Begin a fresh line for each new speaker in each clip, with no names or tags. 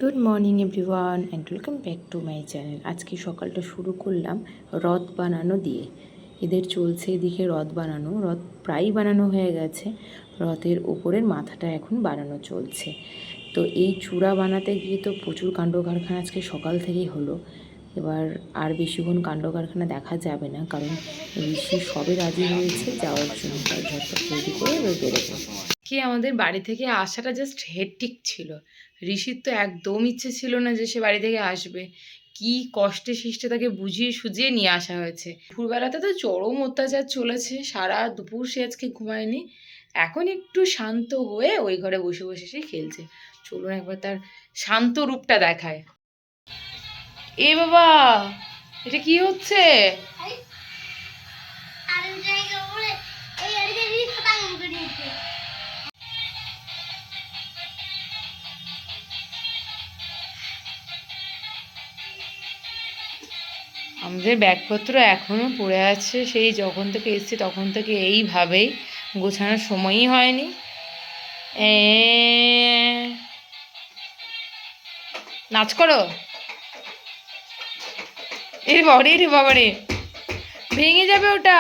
Good morning everyone and welcome back to my channel. আজকে সকালটা শুরু করলাম রথ বানানো দিয়ে। এদের চলছে এদিকে রথ বানানো, রথ প্রায় বানানো হয়ে গেছে, রথের ওপরের মাথাটা এখন বানানো চলছে। তো এই চূড়া বানাতে গিয়ে তো প্রচুর কাণ্ড কারখানা আজকে সকাল থেকেই হলো। এবার আর বেশিক্ষণ কাণ্ড কারখানা দেখা যাবে না, কারণ ঋষি সবে রাজি হয়েছে যাওয়ার জন্য, তাই ঝটপট রেডি করে এবার বেরোবো। কি আমাদের বাড়ি থেকে আসাটা জাস্ট হেক্টিক ছিল। ঋষির তো একদম ইচ্ছে ছিল না যে সে বাড়ি থেকে আসবে, কি কষ্টে শিষ্টে তাকে বুঝিয়ে সুঝিয়ে নিয়ে আসা হয়েছে। দুপুরবেলাতে তো চরম অত্যাচার চলেছে, সারা দুপুর সে আজকে ঘুমায়নি। এখন একটু শান্ত হয়ে ওই ঘরে বসে বসে সে খেলছে। চলুন একবার তার শান্ত রূপটা দেখায়। এ বাবা, এটা কি হচ্ছে? আমাদের ব্যাগপত্র এখনও পড়ে আছে, সেই যখন থেকে এসেছি তখন থেকে এইভাবেই, গোছানোর সময়ই হয়নি। নাচ করো। রে বাবারে, ভেঙে যাবে ওটা।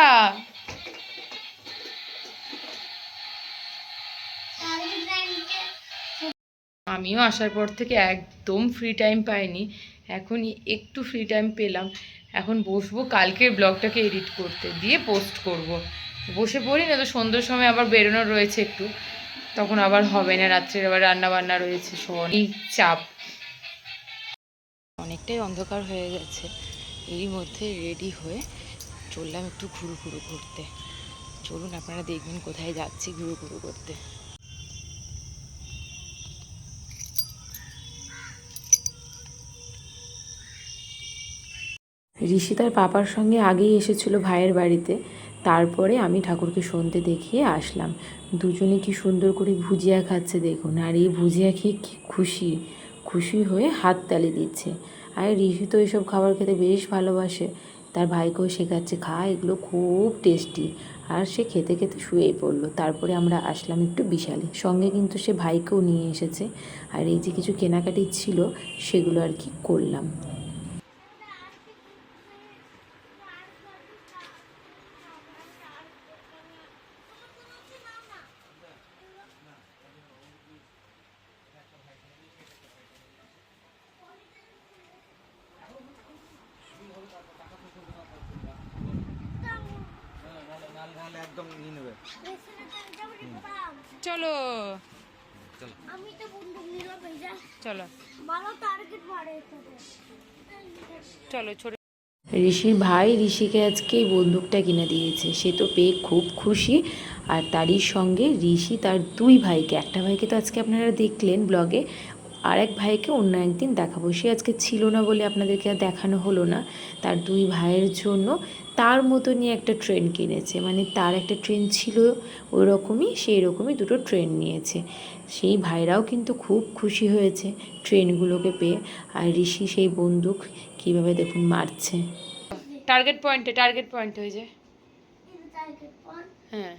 আমিও আসার পর থেকে একদম ফ্রি টাইম পাইনি, এখন একটু ফ্রি টাইম পেলাম। এখন বসবো কালকের ব্লগটাকে এডিট করতে, দিয়ে পোস্ট করব। বসে পড়ি, না তো সন্ধ্যের সময় আবার বেরোনোর রয়েছে একটু, তখন আবার হবে না, রাত্রের আবার রান্না বান্না রয়েছে, অনেক চাপ। অনেকটাই অন্ধকার হয়ে গেছে, এরই মধ্যে রেডি হয়ে চললাম একটু ঘুরু ঘুরু করতে। চলুন আপনারা দেখবেন কোথায় যাচ্ছি ঘুরু ঘুরু করতে। ঋষি তার পাপার সঙ্গে আগেই এসেছিল ভাইয়ের বাড়িতে, তারপরে আমি ঠাকুরকে সন্ধে দেখিয়ে আসলাম। দুজনে কি সুন্দর করে ভুজিয়া খাচ্ছে দেখুন, আর এই ভুজিয়া খেয়ে কি খুশি খুশি হয়ে হাততালি দিচ্ছে। আর ঋষি তো এইসব খাবার খেতে বেশ ভালোবাসে, তার ভাইকেও শেখাচ্ছে, খা, এগুলো খুব টেস্টি। আর সে খেতে খেতে শুয়েই পড়লো। তারপরে আমরা আসলাম একটু বিশালে, সঙ্গে কিন্তু সে ভাইকেও নিয়ে এসেছে। আর এই যে কিছু কেনাকাটি ছিল সেগুলো আর কি করলাম। চলো চলো চলো। ছোট ঋষির ভাই ঋষিকে আজকে এই বন্দুকটা কিনে দিয়েছে, সে তো পেয়ে খুব খুশি। আর তারই সঙ্গে ঋষি তার দুই ভাইকে, একটা ভাইকে তো আজকে আপনারা দেখলেন ব্লগে, আর এক ভাইকে অন্য একদিন দেখাবো, সে আজকে ছিল না বলে আপনাদেরকে আর দেখানো হলো না। তার দুই ভাইয়ের জন্য তার মতনই একটা ট্রেন কিনেছে, মানে তার একটা ট্রেন ছিল ওই রকমই, সেই রকমই দুটো ট্রেন নিয়েছে। সেই ভাইরাও কিন্তু খুব খুশি হয়েছে ট্রেনগুলোকে পেয়ে। আর ঋষি সেই বন্দুক কীভাবে দেখুন মারছে, টার্গেট পয়েন্টে হয়ে যায়। হ্যাঁ,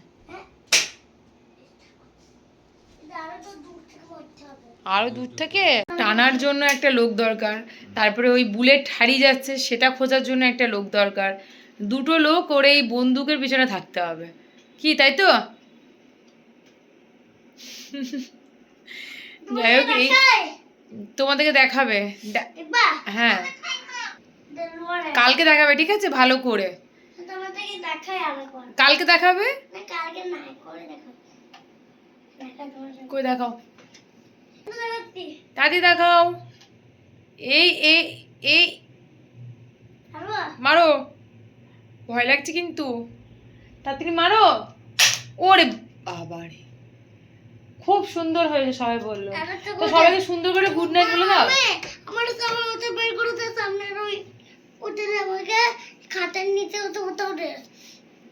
আরো দূর থেকে টানার জন্য একটা লোক দরকার, তারপরে ওই বুলেট হারিয়ে যাচ্ছে সেটা খোঁজার জন্য একটা লোক দরকার, দুটো লোক ওর এই বন্দুকের পিছনে থাকতে হবে, কি তাই তো? যাই হোক, এই তোমাদেরকে দেখাবে। হ্যাঁ, কালকে দেখাবে, ঠিক আছে, ভালো করে কালকে দেখাবে। কই দেখাও, দাদি দেখাও। এই এই এই মারো, ভয় লাগছে কিন্তু, তাড়াতাড়ি মারো। ওরে বাবারে, খুব সুন্দর হয়েছে, সবাই বললো। তো সবাইকে সুন্দর করে গুড নাইট বলে দাও।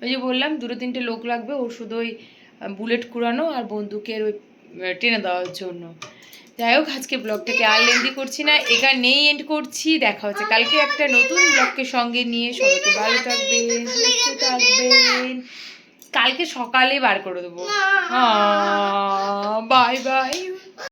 ওই যে বললাম দুটো তিনটে লোক লাগবে, ওর শুধু ওই বুলেট কুড়ানো আর বন্দুকের ওই টেনে দেওয়ার জন্য। যাই হোক, আজকে ব্লগটাকে আর লেন্দি করছি না, এখানেই এন্ড করছি। দেখা হচ্ছে কালকে একটা নতুন ব্লগকে সঙ্গে নিয়ে। সবাইকে ভালো থাকবেন, সুস্থ থাকবেন, কালকে সকালে বার করে দেবো। Bye bye.